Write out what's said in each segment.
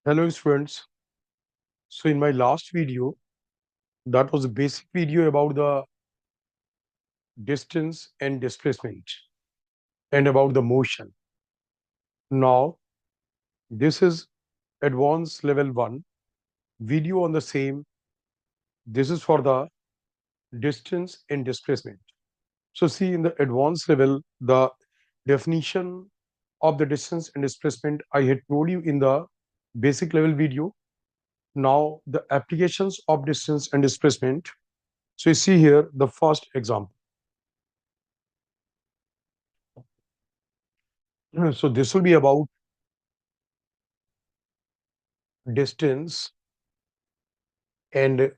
Hello students. So in my last video, that was a basic video about the distance and displacement and about the motion. Now this is advanced level 1 video on the same. This is for the distance and displacement. So see, in the advanced level, the definition of the distance and displacement I had told you in the basic level video. Now the applications of distance and displacement. So you see here the first example. So this will be about distance and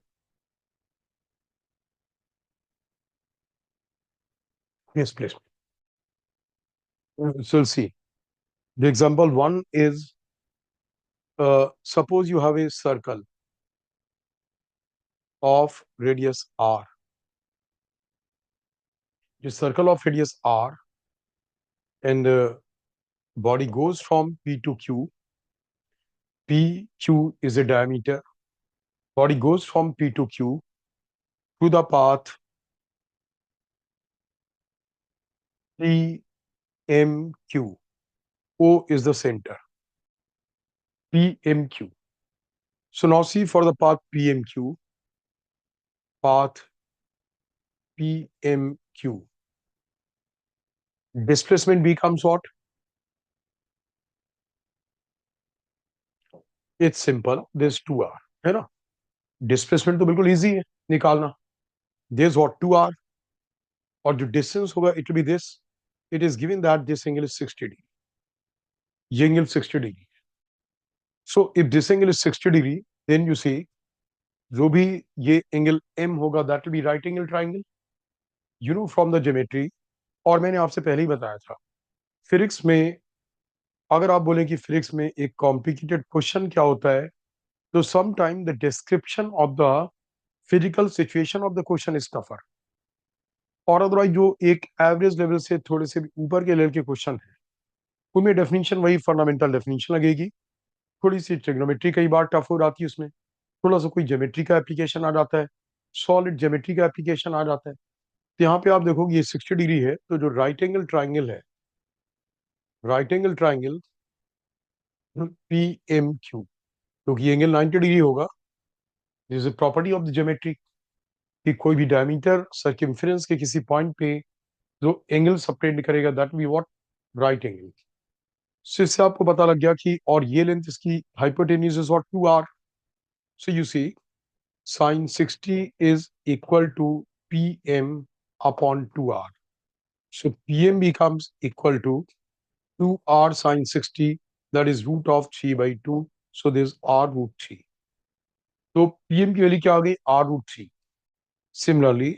displacement. So we'll see. The example one is suppose you have a circle of radius r. The circle of radius r and the body goes from P to Q. PQ is a diameter. Body goes from P to Q to the path PMQ. O is the center. PMQ. So now see for the path PMQ, path PMQ. Displacement becomes what? It's simple. There's 2r, है ना? Displacement तो बिल्कुल easy है निकालना. There's what 2r और जो distance होगा it will be this. It is given that this angle is 60 degree. ये angle 60 degree. So if this angle is 60 degree, then you see जो भी ये angle M होगा that will be right angle triangle. You know from the geometry. और मैंने आपसे पहले ही बताया था फिजिक्स में अगर आप बोलें कि फिजिक्स में एक कॉम्प्लिकेटेड क्वेश्चन क्या होता है तो some time the description of the physical situation of the question is tougher और अदरवाइज जो एक एवरेज लेवल से थोड़े से भी ऊपर के लेवल के क्वेश्चन है उनमें डेफिनेशन वही फंडामेंटल डेफिनेशन लगेगी. थोड़ी सी ट्रिग्नोमेट्री कई बार टफ हो जाती है उसमें थोड़ा सा कोई ज्योमेट्री का एप्लीकेशन आ जाता है सॉलिड ज्योमेट्री का एप्लीकेशन आ जाता है. तो यहाँ पे आप देखोगे ये 60 डिग्री है तो जो राइट एंगल ट्राइंगल है right angle triangle P M Q क्योंकि ये एंगल 90 डिग्री होगा. This is property of the geometry कि कोई भी डायमीटर सर्कमफेरेंस के किसी पॉइंट पे जो एंगल सेपरेट करेगा that be what right angle. So इससे आपको पता लग गया कि और ये लेंथ इसकी hypotenuse is what 2r. So you see sin 60 is equal to pm upon 2r. So pm becomes equal to 2r sin 60, that is root of 3 by 2. So this r root 3. तो pm की value क्या आ गई r root 3. Similarly,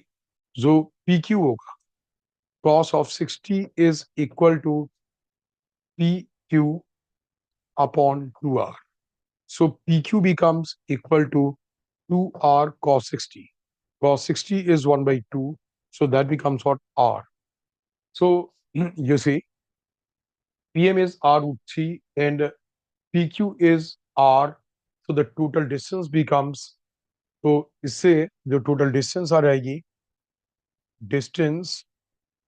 जो pq होगा cos of 60 is equal to pq upon 2r. So pq becomes equal to 2r cos 60. Cos 60 is 1 by 2. So that becomes what r. So you see pm is r root 3 and pq is r. So the total distance becomes, तो इससे जो total distance आ जाएगी distance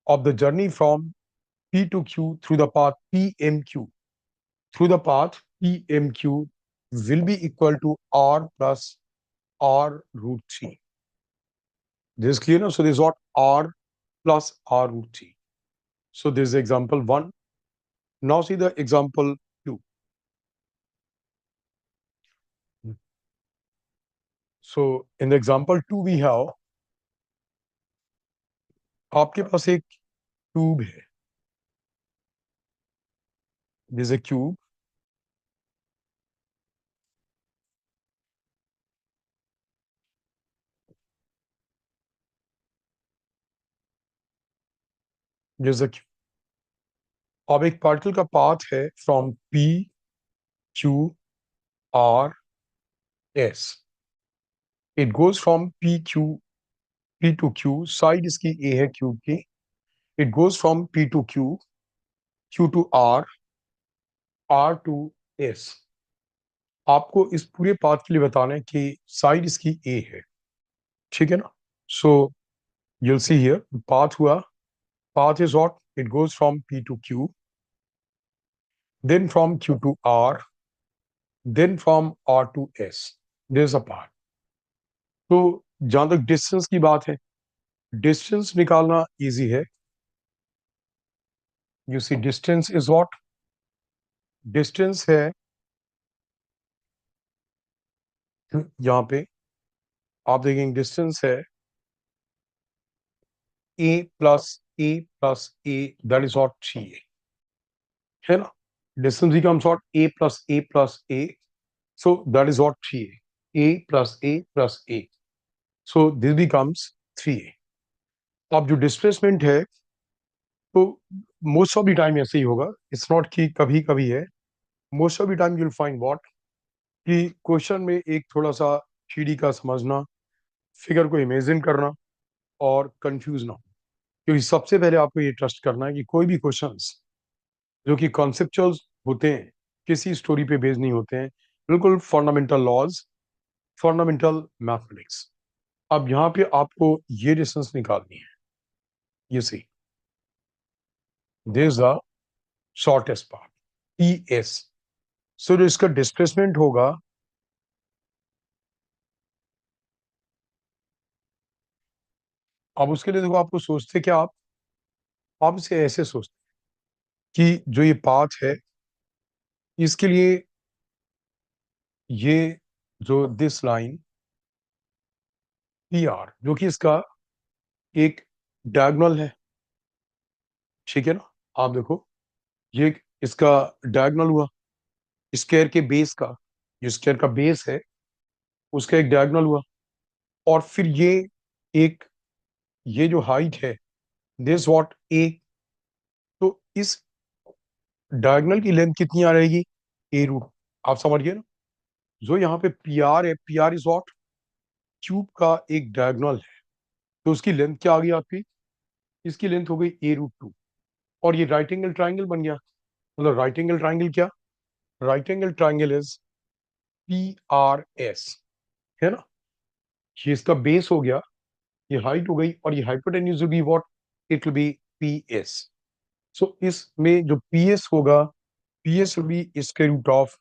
of the journey from P to Q through the path PMQ will be equal to R plus R root 3. This is clear now? So this is what R plus R root 3. So this is example 1. Now see the example 2. So in the example 2 we have आपके पास एक tube है. This is a cube. This is a cube. अब एक particle का path है from P Q R S. It goes from P to Q. Side इसकी A है cube की. It goes from P to Q, Q to R, R to S. आपको इस पूरे पाथ के लिए बताना है कि साइड इसकी ए है, ठीक है ना। So you'll see here path हुआ, path is what it goes from P to Q, then from Q to R, then from R to S. There's a path. तो जहां तक डिस्टेंस की बात है, डिस्टेंस निकालना इजी है। You see distance is what, distance है यहाँ पे आप देखेंगे डिस्टेंस है a plus a plus a, that is what 3a, है ना। Distance becomes what a plus a, so that is what 3a, a plus a plus a, so this becomes 3a। अब जो डिस्प्लेसमेंट है, तो most of the time ऐसे ही होगा, it's not कि कभी कभी है। Most of the time you will find what कि क्वेश्चन में एक थोड़ा सा थ्री का समझना, फिगर को इमेजिन करना और कंफ्यूज ना हो। क्योंकि सबसे पहले आपको ये ट्रस्ट करना है कि कोई भी क्वेश्चंस जो कि कॉन्सेप्चुअल होते हैं, किसी स्टोरी पे बेस्ड नहीं होते हैं, बिल्कुल फंडामेंटल लॉज, फंडामेंटल मैथमेटिक्स। अब यहाँ पे आपको ये डिस्टेंस निकालनी है, ये see this the shortest path E S. So जो इसका डिस्प्लेसमेंट होगा, अब उसके लिए देखो आपको सोचते क्या आप इसे ऐसे सोचते कि जो ये पाथ है, इसके लिए ये जो दिस लाइन पी आर जो कि इसका एक डायगोनल है, ठीक है ना। आप देखो ये इसका डायगोनल हुआ, स्क्वायर के बेस का, जो स्क्वायर का बेस है उसका एक डायगोनल हुआ। और फिर एक ये जो हाइट है, दिस व्हाट ए, तो इस डायगोनल की लेंथ कितनी आ रहेगी, ए रूट। आप समझ गए ना। जो यहाँ पे पी आर है, P R is what cube का एक डायगोनल है, तो उसकी लेंथ क्या आ गई आपकी, इसकी लेंथ हो गई ए रूट टू। और ये राइट एंगल ट्राइंगल बन गया। मतलब राइट एंगल ट्राइंगल क्या, right angle triangle is P R S, है ना। ये इसका बेस हो गया, ये हाइट हो गई, और ये hypotenuse will be what, it will be P S. So इसमें जो पी एस होगा, P S will be square root of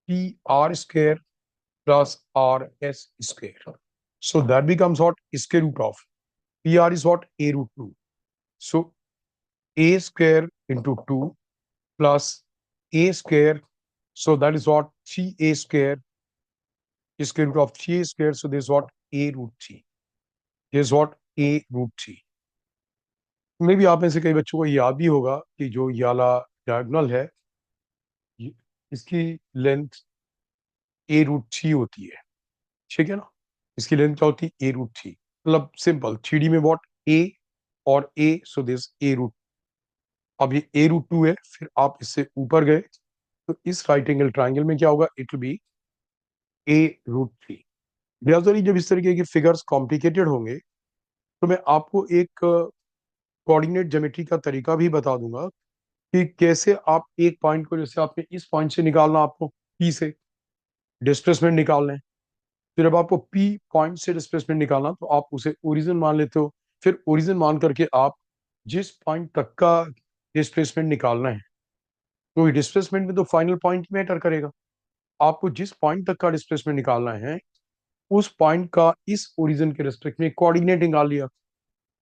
P R square plus rs square. So that becomes what, square root of PR is what, a root 2. So a square into 2 plus a square. So that is what, 3a square, square root of 3a square. So this is what, a root 3. This is what, a root 3. मे भी आप में से कई बच्चों को याद भी होगा कि जो ये वाला डायगोनल है, इसकी लेंथ a रूट 3 होती है, ठीक है ना। इसकी लेंथ क्या होती है, ए रूट 3। मतलब सिंपल, थ्री डी में व्हाट, ए और ए, सो दिस ए रूट। अब ये ए रूट 2 है, फिर आप इससे ऊपर गए तो इस राइट एंगल ट्राइंगल में क्या होगा, it will be a root 3। ब्याजरी जब इस तरीके के फिगर्स कॉम्प्लिकेटेड होंगे, तो मैं आपको एक कोऑर्डिनेट ज्योमेट्री का तरीका भी बता दूंगा कि कैसे आप एक पॉइंट को, जैसे आपने इस पॉइंट से निकालना, आपको पी से डिस्प्लेसमेंट निकालना है। फिर जब आपको पी पॉइंट से डिस्प्लेसमेंट निकालना, तो आप उसे ओरिजिन मान लेते हो। फिर ओरिजिन मान करके आप जिस पॉइंट तक का डिस्प्लेसमेंट निकालना है, तो डिस्प्लेसमेंट में तो फाइनल पॉइंट मैटर करेगा। आपको जिस पॉइंट तक का डिस्प्लेसमेंट निकालना है, उस पॉइंट का इस ओरिजिन के रिस्पेक्ट में कोऑर्डिनेट निकाल लिया।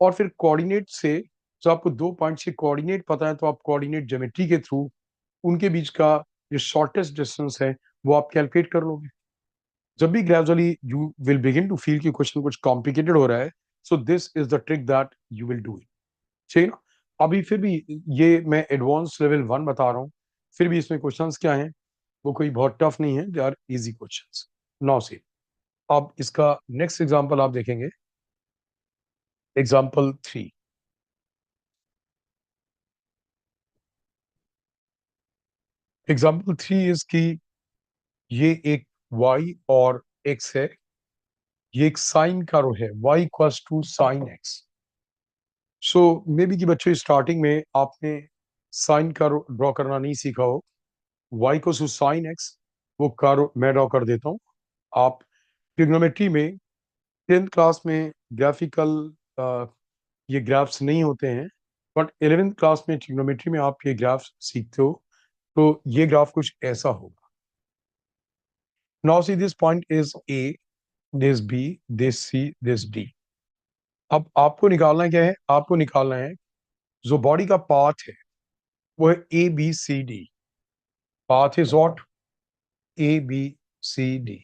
और फिर कोऑर्डिनेट से, जब आपको दो पॉइंट से कोऑर्डिनेट पता है, तो आप कोऑर्डिनेट ज्योमेट्री के थ्रू उनके बीच का जो शॉर्टेस्ट डिस्टेंस है वो आप कैलकुलेट कर लोगे। जब भी gradually you will begin to feel कि क्वेश्चन कुछ कॉम्प्लिकेटेड हो रहा है, so this is the trick that you will do it, ठीक है ना। अभी फिर भी ये मैं एडवांस लेवल 1 बता रहा हूँ, फिर भी इसमें क्वेश्चंस क्या हैं, वो कोई बहुत टफ नहीं है, they are easy questions. Now see, अब इसका नेक्स्ट एग्जांपल आप देखेंगे, एग्जांपल 3। एग्जांपल 3 इज की ये एक y और x है, ये एक साइन कर्व है, y equals to sine x। So may be कि बच्चों स्टार्टिंग में आपने साइन कर्व ड्रॉ करना नहीं सीखा हो, y को टू साइन x, वो कर्व मैं ड्रॉ कर देता हूँ। आप ट्रिग्नोमेट्री में 10th क्लास में ग्राफिकल ये ग्राफ्स नहीं होते हैं, बट 11th क्लास में ट्रिग्नोमेट्री में आप ये ग्राफ्स सीखते हो, तो ये ग्राफ कुछ ऐसा होगा। Now see this point is A, this B, this C, this D. अब आपको निकालना क्या है? आपको निकालना है जो बॉडी का पाथ है वो है A B C D. Path is what? A B C D.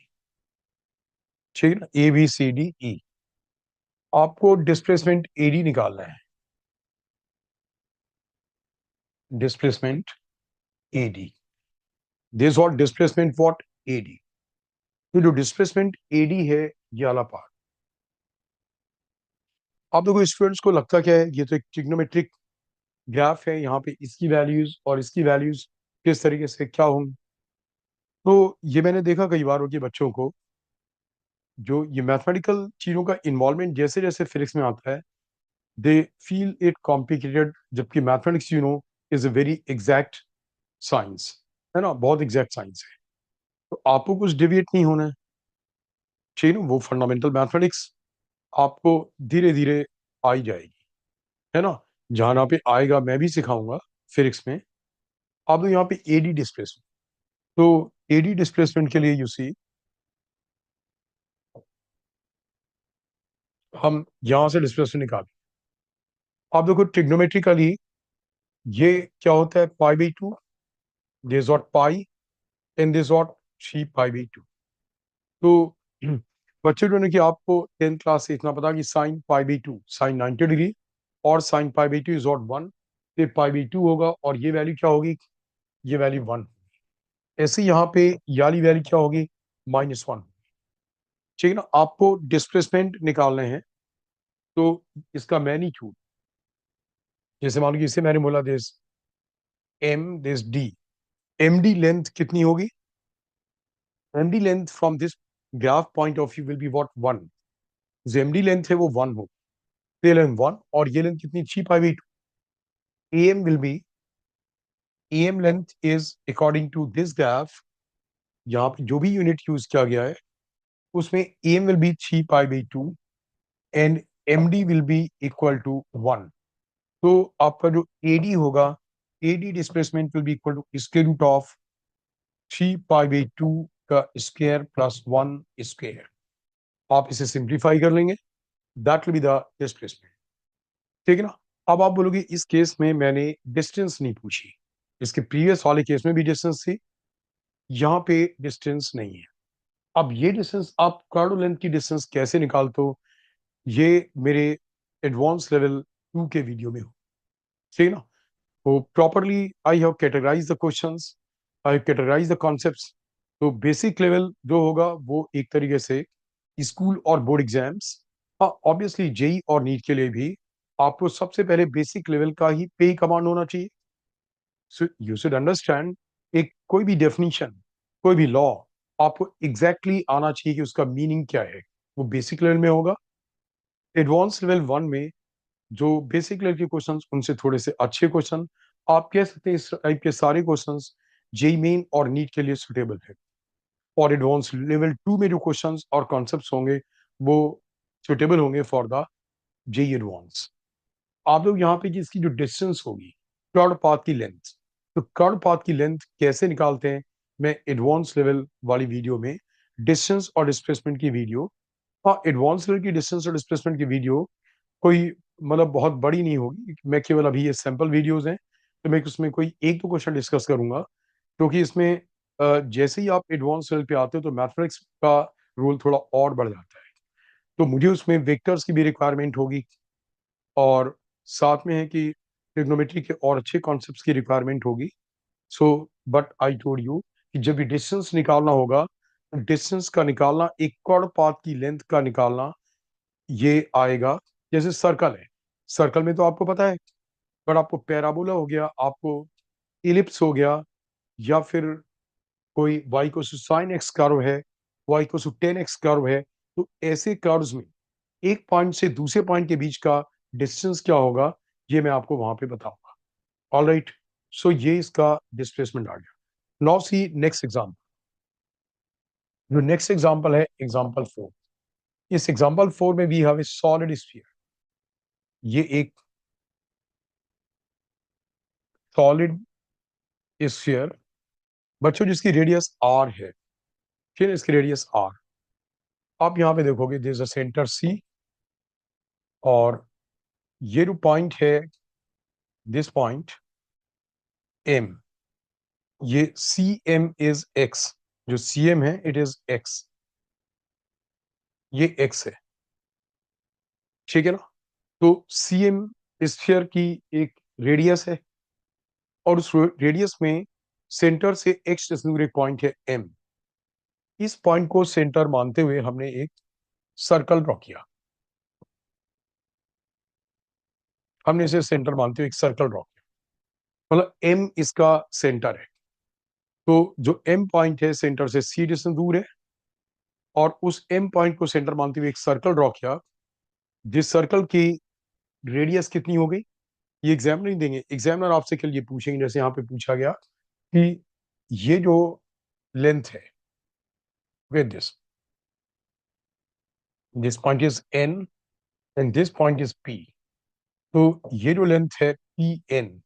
ठीक है ना? A B C D E. आपको डिस्प्लेसमेंट एडी निकालना है, displacement AD. This what displacement what? AD. तो जो डिस्प्लेसमेंट एडी है ये वाला पार्ट, आप लोगों स्टूडेंट्स को लगता क्या है ये तो एक ट्रिग्नोमेट्रिक ग्राफ है, यहाँ पे इसकी वैल्यूज और इसकी वैल्यूज किस तरीके से क्या होंगी। तो ये मैंने देखा कई बार हो कि बच्चों को जो ये मैथमेटिकल चीजों का इन्वॉल्वमेंट जैसे जैसे फिजिक्स में आता है, दे फील इट कॉम्प्लिकेटेड, जबकि mathematics is a very exact science, है ना? बहुत एग्जैक्ट साइंस है। तो आपको कुछ डिविएट नहीं होना है, ठीक है ना? वो फंडामेंटल मैथमेटिक्स आपको धीरे धीरे आई जाएगी, है ना? जहां पे आएगा मैं भी सिखाऊंगा फिजिक्स में। आप लोग यहाँ पे एडी डिस्प्लेसमेंट, तो एडी डिस्प्लेसमेंट के लिए यू सी हम यहां से डिस्प्लेसमेंट निकाल, आप देखो ट्रिग्नोमेट्रिकली ये क्या होता है? पाई by to, this what pi, and this what 3 pi by 2। तो बच्चे जो ने कि आपको 10th क्लास से इतना पता कि sine pi by two sine 90 degree, और sine pi by two is what 1, फिर पाई बाई 2 होगा और ये वैल्यू क्या होगी? ये वैल्यू 1। ऐसे यहाँ पे याली वैल्यू क्या होगी? -1। ठीक है ना? आपको डिस्प्लेसमेंट निकालने हैं, तो इसका मैग्नीट्यूड, जैसे मान लो कि इसे मैंने बोला this M, this D. M D length कितनी होगी? M D length from this graph point of view will be what 1। जो एम डी लेंथ है वो 1 हो, ये लेंथ 1, और ये लेंथ कितनी? 3 pi by 2। M will be, M length is according to this graph, यहाँ पे जो भी यूनिट यूज किया गया है उसमें M will be 3 pi by 2 and M D will be equal to 1। तो आपका जो एडी होगा, AD displacement will be equal to square root of 3 pi by 2 का स्क्वायर प्लस 1 स्क्वायर। आप इसे सिंप्लीफाई कर लेंगे, that will be the displacement. ठीक है ना? अब आप बोलोगे इस केस में मैंने डिस्टेंस नहीं पूछी, इसके प्रीवियस वाले केस में भी डिस्टेंस थी, यहाँ पे डिस्टेंस नहीं है। अब ये डिस्टेंस आप कार्डो लेंथ की डिस्टेंस कैसे निकालते हो, ये मेरे एडवांस लेवल 2 के वीडियो में हो, ठीक है ना? तो properly I have categorise the questions, I have categorise the concepts. तो बेसिक लेवल जो होगा वो एक तरीके से स्कूल और बोर्ड एग्जाम्स, हाँ ऑब्वियसली जेई और नीट के लिए भी आपको सबसे पहले बेसिक लेवल का ही पे कमांड होना चाहिए। सो यू शुड अंडरस्टैंड, एक कोई भी डेफिनेशन, कोई भी लॉ आपको एग्जैक्टली exactly आना चाहिए कि उसका मीनिंग क्या है, वो बेसिक लेवल में होगा। एडवांस लेवल 1 में जो बेसिक लेवल के क्वेश्चंस उनसे थोड़े से अच्छे क्वेश्चन, आप कह सकते हैं इस टाइप के सारे क्वेश्चंस जेई मेन और नीट के लिए सुटेबल है। और एडवांस लेवल 2 में जो क्वेश्चंस और कॉन्सेप्ट्स होंगे वो सुटेबल होंगे फॉर द जेई एडवांस। आप लोग यहाँ पे कि इसकी जो डिस्टेंस होगी, कर्ड पाथ की लेंथ, तो कर्ड पाथ की लेंथ कैसे निकालते हैं मैं एडवांस लेवल वाली वीडियो में, डिस्टेंस और डिस्प्लेसमेंट की वीडियो, हाँ एडवांस लेवल की डिस्टेंस और डिस्प्लेसमेंट की वीडियो कोई मतलब बहुत बड़ी नहीं होगी, मैं केवल अभी ये सैंपल वीडियोस हैं, तो मैं उसमें कोई एक दो क्वेश्चन डिस्कस करूंगा, क्योंकि इसमें जैसे ही आप एडवांस लेवल पे आते हो तो मैथमेटिक्स का रोल थोड़ा और बढ़ जाता है। तो मुझे उसमें वेक्टर्स की भी रिक्वायरमेंट होगी, और साथ में है कि ट्रिग्नोमेट्री के और अच्छे कॉन्सेप्ट्स की रिक्वायरमेंट होगी। So but I told you कि जब भी डिस्टेंस निकालना होगा, तो डिस्टेंस का निकालना, एक कॉर्ड पाथ की लेंथ का निकालना, ये आएगा जैसे सर्कल है, सर्कल में तो आपको पता है, पर आपको पैराबोला हो गया, आपको इलिप्स हो गया, या फिर कोई y को साइन एक्स कर्व है, y को 10x कर्व है, तो ऐसे कर्व्स में एक पॉइंट से दूसरे पॉइंट के बीच का डिस्टेंस क्या होगा, ये मैं आपको वहां पे बताऊंगा। ऑल राइट, सो ये इसका डिस्प्लेसमेंट आ गया। Now see next example. जो नेक्स्ट एग्जांपल है एग्जांपल 4। इस एग्जांपल 4 में we have a solid sphere. ये एक सॉलिड स्फीयर बच्चों जिसकी रेडियस आर है। फिर इसकी रेडियस आर, आप यहाँ पे देखोगे this is a centre C, और ये जो पॉइंट है दिस पॉइंट एम, ये सी एम इज एक्स। जो सी एम है इट इज एक्स, ये एक्स है, ठीक है ना। तो सी एम स्फीयर की एक रेडियस है, और उस रेडियस में सेंटर से एक्स दूर एक पॉइंट है एम। इस पॉइंट को सेंटर मानते हुए हमने एक सर्कल ड्रॉ किया। हमने इसे सेंटर मानते हुए एक सर्कल ड्रॉ किया, मतलब एम इसका सेंटर है। तो जो एम पॉइंट है सेंटर से सी डिस्टेंस दूर है, और उस एम पॉइंट को सेंटर मानते हुए एक सर्कल ड्रॉ किया, जिस सर्कल की रेडियस कितनी हो गई। ये एग्जामिनर नहीं देंगे, एग्जामिनर आपसे कल ये पूछेंगे, जैसे यहाँ पे पूछा गया कि ये जो लेंथ है with this point is N and this point is P. तो ये जो लेंथ है P N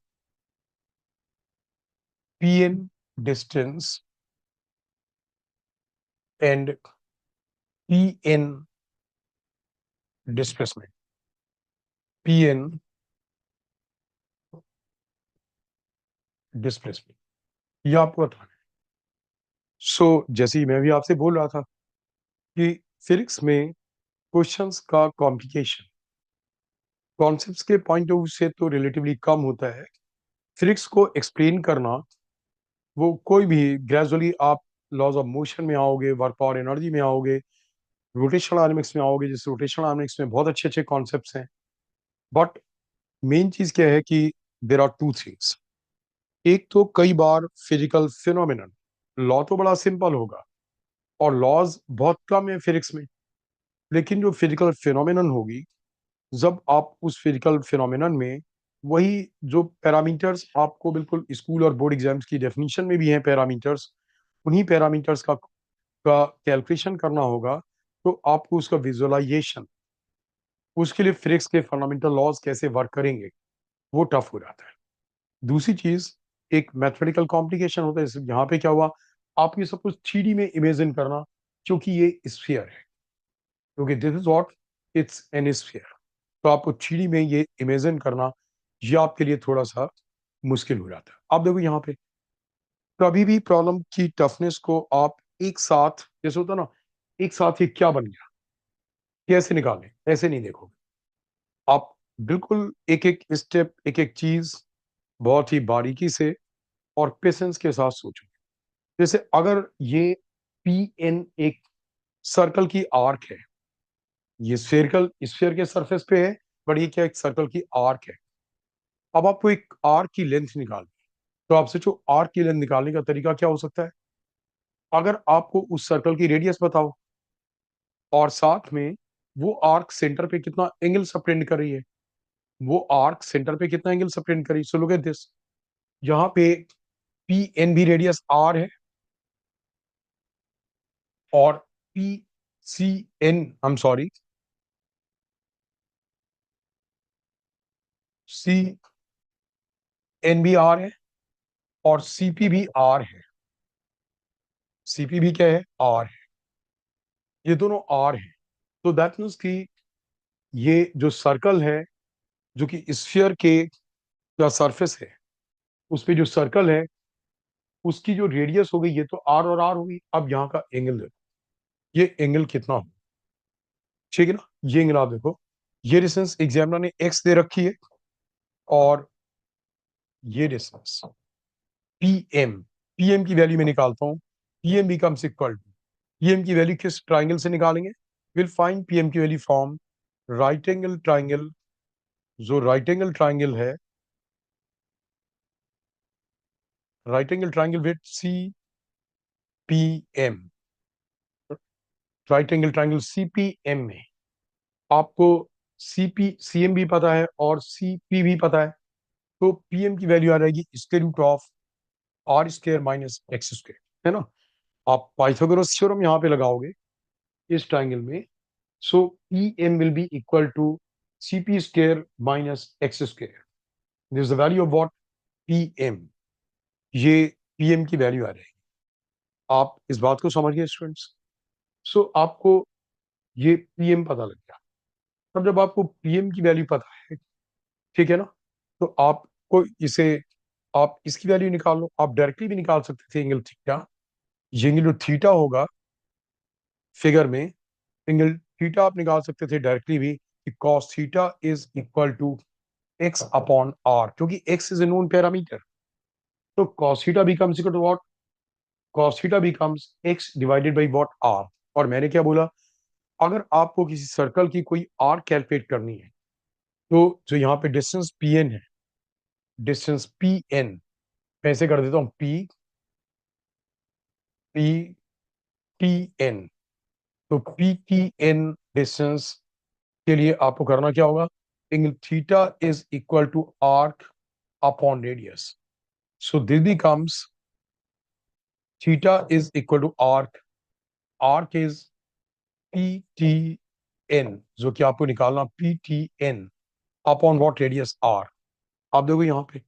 distance and P N displacement, P N displacement, ये आपको बताना है। जैसे ही मैं भी आपसे बोल रहा था कि फिजिक्स में क्वेश्चंस का कॉम्प्लिकेशन कॉन्सेप्ट्स के पॉइंट ऑफ व्यू से तो रिलेटिवली कम होता है। फिजिक्स को एक्सप्लेन करना, वो कोई भी ग्रेजुअली आप लॉज ऑफ मोशन में आओगे, वर्क पावर एनर्जी में आओगे, रोटेशनल डायनामिक्स में आओगे, जिस रोटेशनल डायनामिक्स में बहुत अच्छे अच्छे कॉन्सेप्ट्स हैं। बट मेन चीज क्या है कि देर आर टू थिंग्स। एक तो कई बार फिजिकल फिनोमिनन, लॉ तो बड़ा सिंपल होगा और लॉज बहुत कम है फिजिक्स में, लेकिन जो फिजिकल फिनोमिनन होगी, जब आप उस फिजिकल फिनोमिनन में वही जो पैरामीटर्स आपको बिल्कुल स्कूल और बोर्ड एग्जाम्स की डेफिनेशन में भी हैं पैरामीटर्स, उन्हीं पैरामीटर्स का कैलकुलेशन करना होगा। तो आपको उसका विजुअलाइजेशन, उसके लिए फिजिक्स के फंडामेंटल लॉज कैसे वर्क करेंगे, वो टफ हो जाता है। दूसरी चीज, एक मैथमेटिकल कॉम्प्लिकेशन होता है। जैसे यहाँ पे क्या हुआ, आप ये सब कुछ थ्री डी में इमेजिन करना, क्योंकि ये स्फीयर है, क्योंकि this is what, it's an sphere. तो आपको थ्री डी में ये इमेजिन करना, ये आपके लिए थोड़ा सा मुश्किल हो जाता है। आप देखो यहाँ पे कभी भी प्रॉब्लम की टफनेस को आप एक साथ, जैसे होता है ना, एक साथ ये क्या बन गया, कैसे निकालें, ऐसे नहीं देखोगे आप। बिल्कुल एक एक स्टेप, एक एक चीज बहुत ही बारीकी से और पेशेंस के साथ सोचो। जैसे अगर ये पी एन एक सर्कल की आर्क है, ये स्फेरिकल स्फीयर के सरफेस पे है, बट ये क्या एक सर्कल की आर्क है। अब आपको एक आर्क की लेंथ निकालनी है, तो आपसे जो आर्क की लेंथ निकालने का तरीका क्या हो सकता है, अगर आपको उस सर्कल की रेडियस बताओ और साथ में वो आर्क सेंटर पे कितना एंगल सबटेंड कर रही है, वो आर्क सेंटर पे कितना एंगल सबटेंड कर रही है। सो लुक एट दिस, यहाँ पे पी एन भी रेडियस आर है, और P C N, I am sorry, C N भी आर है, और सीपी भी आर है। सीपी भी क्या है, आर है। ये दोनों आर है। तो दैट मीन्स कि ये जो सर्कल है, जो कि स्फीयर के या सरफेस है, उस पे जो सर्कल है, उसकी जो रेडियस हो गई, ये तो आर और आर होगी। अब यहाँ का एंगल देखो, ये एंगल कितना हो, ठीक है ना। ये एंगल आप देखो, ये डिस्टेंस एग्जामिनर ने एक्स दे रखी है, और ये distance P M, P M की वैल्यू में निकालता हूं, P M becomes equal to, P M की वैल्यू किस ट्राइंगल से निकालेंगे, विल फाइंड पी एम की value from right angle triangle. जो राइट एंगल ट्राइंगल है, right angle triangle with C P M, right angle triangle C P M में आपको CP CM भी पता है और सीपी भी पता है। तो पीएम की वैल्यू आ जाएगी square root of R square minus X square, है ना। आप पाइथागोरस थ्योरम यहाँ पे लगाओगे इस ट्राइंगल में, so P M will be equal to C P square minus X square. This the value of what, P M. ये P M की वैल्यू आ रही है. आप इस बात को समझ गए स्टूडेंट्स? सो आपको ये पी एम पता लग गया. अब जब आपको पी एम की वैल्यू पता है, ठीक है ना, तो आपको इसे, आप इसकी वैल्यू निकाल लो. आप डायरेक्टली भी निकाल सकते थे एंगल थीटा. ये एंगल जो थीटा होगा फिगर में, एंगल थीटा आप निकाल सकते थे डायरेक्टली भी कि cos theta is equal to x upon r, क्योंकि x is a known parameter. तो cos theta becomes equal to what, cos theta becomes x divided by what, r. और मैंने क्या बोला, अगर आपको किसी सर्कल की कोई r कैलकुलेट करनी है, तो जो यहाँ पे डिस्टेंस pn है, डिस्टेंस pn, मैं ऐसे कर देता हूँ p p tn. तो p tn डिस्टेंस के लिए आपको करना क्या होगा, angle theta is equal to arc upon radius. So this becomes theta is equal to arc, arc is P T N, जो कि आपको निकालना P T N upon what, radius R. आप देखो यहाँ पे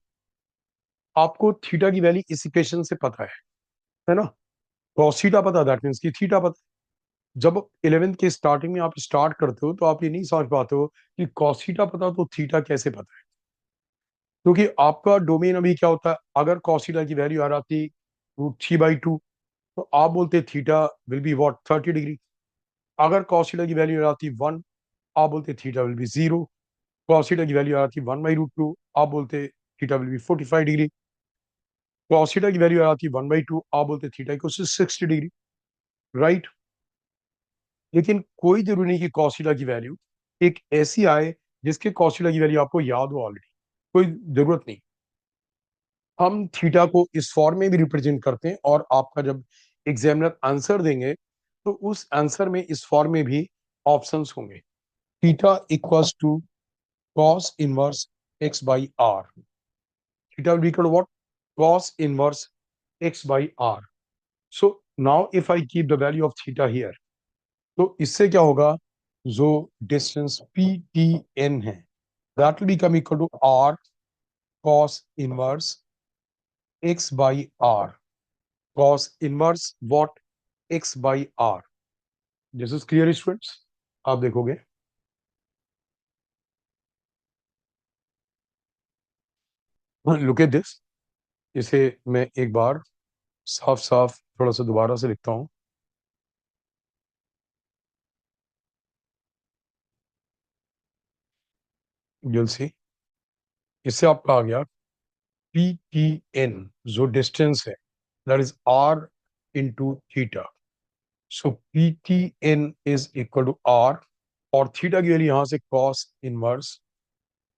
आपको थीटा की वैल्यू इस इक्वेशन से पता है ना. cos थीटा पता, दैट मीन्स कि थीटा पता. जब 11th के स्टार्टिंग में आप स्टार्ट करते हो तो आप ये नहीं समझ पाते हो कि cos थीटा पता तो थीटा कैसे पता है. क्योंकि आपका डोमेन अभी क्या होता है, अगर cos थीटा की वैल्यू आ जाती √3/2, तो आप बोलते theta will be what, 30 degree. अगर cos थीटा की वैल्यू आ जाती 1, आप बोलते theta will be 0. cos theta की वैल्यू आ जाती 1/√2, आप बोलते theta will be 45 degree. cos theta की वैल्यू आ जाती 1/2, आप बोलते theta equal to 60 degree. Right. लेकिन कोई जरूरी नहीं कि cos थीटा की वैल्यू एक ऐसी आए जिसके cos थीटा की वैल्यू आपको याद हो ऑलरेडी. कोई जरूरत नहीं. हम थीटा को इस फॉर्म में भी रिप्रेजेंट करते हैं, और आपका जब एग्जामिनर आंसर देंगे तो उस आंसर में इस फॉर्म में भी ऑप्शंस होंगे. Theta equals to cos inverse x by r. Theta will equal to what, cos inverse x by r. So now if I keep the value of theta here, तो इससे क्या होगा, जो डिस्टेंस पी टी एन है, that will become equal to r cos inverse x by r. cos inverse what, x by r. This is clear students? आप देखोगे, look at this. इसे मैं एक बार साफ साफ थोड़ा सा दोबारा से लिखता हूं. you'll see, इससे आपका आ गया पी टी एन, जो डिस्टेंस है, that is R into theta. So P T N is equal to R, और थीटा की वैल्यू यहां से cos inverse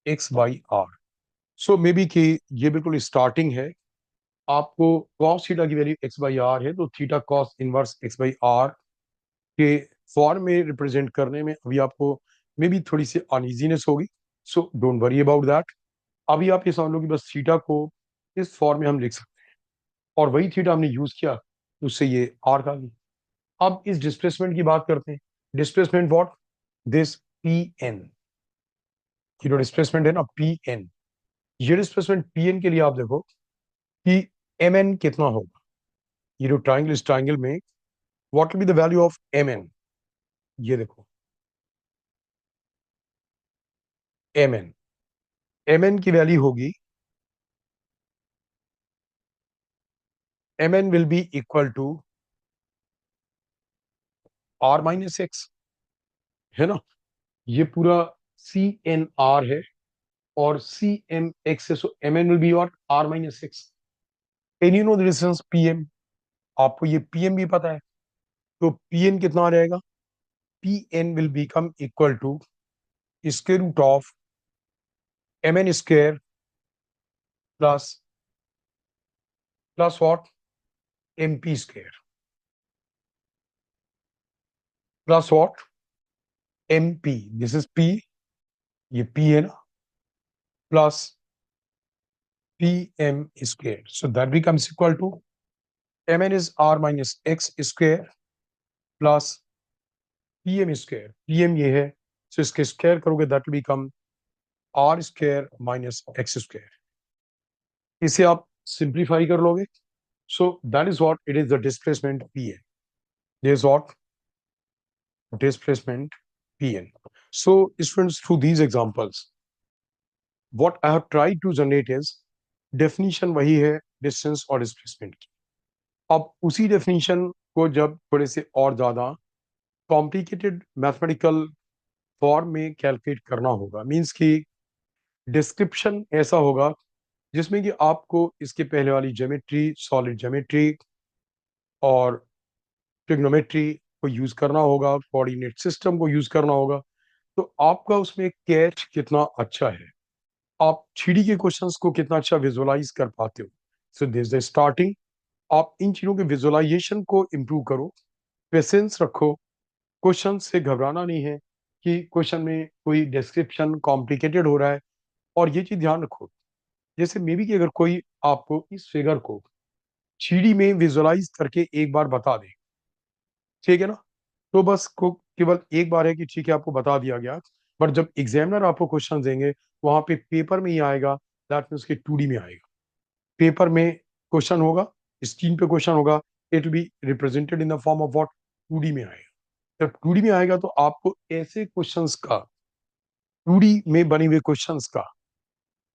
x by R. So may be कि ये बिल्कुल स्टार्टिंग है. आपको cos थीटा की वैल्यू x बाई आर है, तो theta cos inverse x by R के फॉर्म में रिप्रेजेंट करने में अभी आपको मे बी थोड़ी सी अनइजीनेस होगी. So don't worry about that. अभी आप ये समझ लो कि बस थीटा को इस फॉर्म में हम लिख सकते हैं, और वही थीटा हमने यूज किया, तो उससे ये आर आ गई. अब इस डिस्प्लेसमेंट की बात करते हैं. Displacement what, this P N. ये जो डिस्प्लेसमेंट है ना पी एन, ये डिस्प्लेसमेंट पी एन के लिए आप देखो कि एम एन कितना होगा. ये जो ट्राइंगल, इस ट्राइंगल में what will be the value of M N. ये देखो एम एन, एम एन की वैल्यू होगी, M N will be equal to R minus X, है ना. ये पूरा सी एन आर है, और सी एम एक्स है, so M N will be what, R minus X. And you know the distance P M, आपको ये पी एम भी पता है, तो पी एन कितना आ जाएगा, P N will become equal to square root of M N square plus plus what, M P square plus what, M P. This is P, ये पी है ना, plus P M square. So that becomes equal to mn is r minus x square plus pm square, pm ये है, so इसके square करोगे that will become r square minus x square. इसे आप simplify कर लोगे, so that is what it is, the displacement pn. This is what displacement pn. So students, through these examples what I have tried to generate is definition वही है distance और displacement की। अब उसी definition को जब थोड़े से और ज्यादा कॉम्प्लिकेटेड मैथमेटिकल फॉर्म में कैलकुलेट करना होगा, मींस कि डिस्क्रिप्शन ऐसा होगा जिसमें कि आपको इसके पहले वाली ज्योमेट्री, सॉलिड ज्योमेट्री और ट्रिग्नोमेट्री को यूज करना होगा, कोऑर्डिनेट सिस्टम को यूज करना होगा, तो आपका उसमें कैच कितना अच्छा है, आप 3D के क्वेश्चंस को कितना अच्छा विजुअलाइज कर पाते हो। सो दिस द स्टार्टिंग, आप इन चीजों के विजुअलाइजेशन को इम्प्रूव करो, पेशेंस रखो, क्वेश्चन से घबराना नहीं है कि क्वेश्चन में कोई डिस्क्रिप्शन कॉम्प्लिकेटेड हो रहा है। और ये चीज ध्यान रखो, जैसे मे बी कि अगर कोई आपको इस फिगर को 3D में विजुअलाइज करके एक बार बता दे, ठीक है ना, तो बस को केवल एक बार है कि ठीक है आपको बता दिया गया, बट जब एग्जामिनर आपको क्वेश्चन देंगे वहां पे पेपर में ही आएगा, दैट मीन्स कि 2D में आएगा, पेपर में क्वेश्चन होगा, स्क्रीन पे क्वेश्चन होगा, it will be represented in the form of what, 2D में आएगा। जब 2D में आएगा तो आपको ऐसे क्वेश्चंस का, 2D में बने हुए क्वेश्चंस का,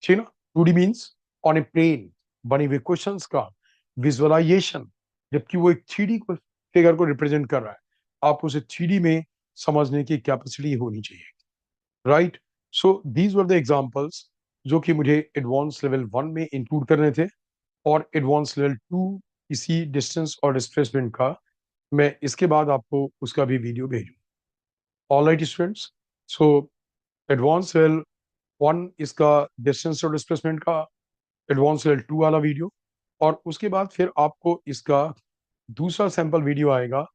ठीक ना, 2D means on A plane बने हुए क्वेश्चंस का विजुअलाइजेशन, जबकि वो एक 3D को फिगर को रिप्रेजेंट कर रहा है, आप उसे 3D में समझने की कैपेसिटी होनी चाहिए, right. So these were the examples जो कि मुझे एडवांस लेवल 1 में इंक्लूड करने थे, और एडवांस लेवल 2 इसी डिस्टेंस और डिस्प्लेसमेंट का मैं इसके बाद आपको उसका भी वीडियो भेजूँ। All right students, so advance level 1 इसका डिस्टेंस और डिस्प्लेसमेंट का, एडवांस लेवल 2 वाला वीडियो, और उसके बाद फिर आपको इसका दूसरा सैंपल वीडियो आएगा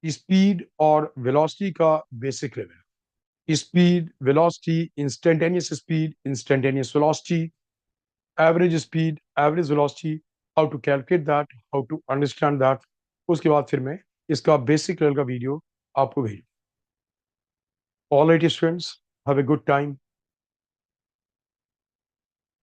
स्पीड और वेलोसिटी का basic level, speed, velocity, instantaneous velocity, average velocity, how to calculate that, how to understand that. उसके बाद फिर मैं इसका बेसिक लेवल का वीडियो आपको भेजूँ। All right students, have a good time.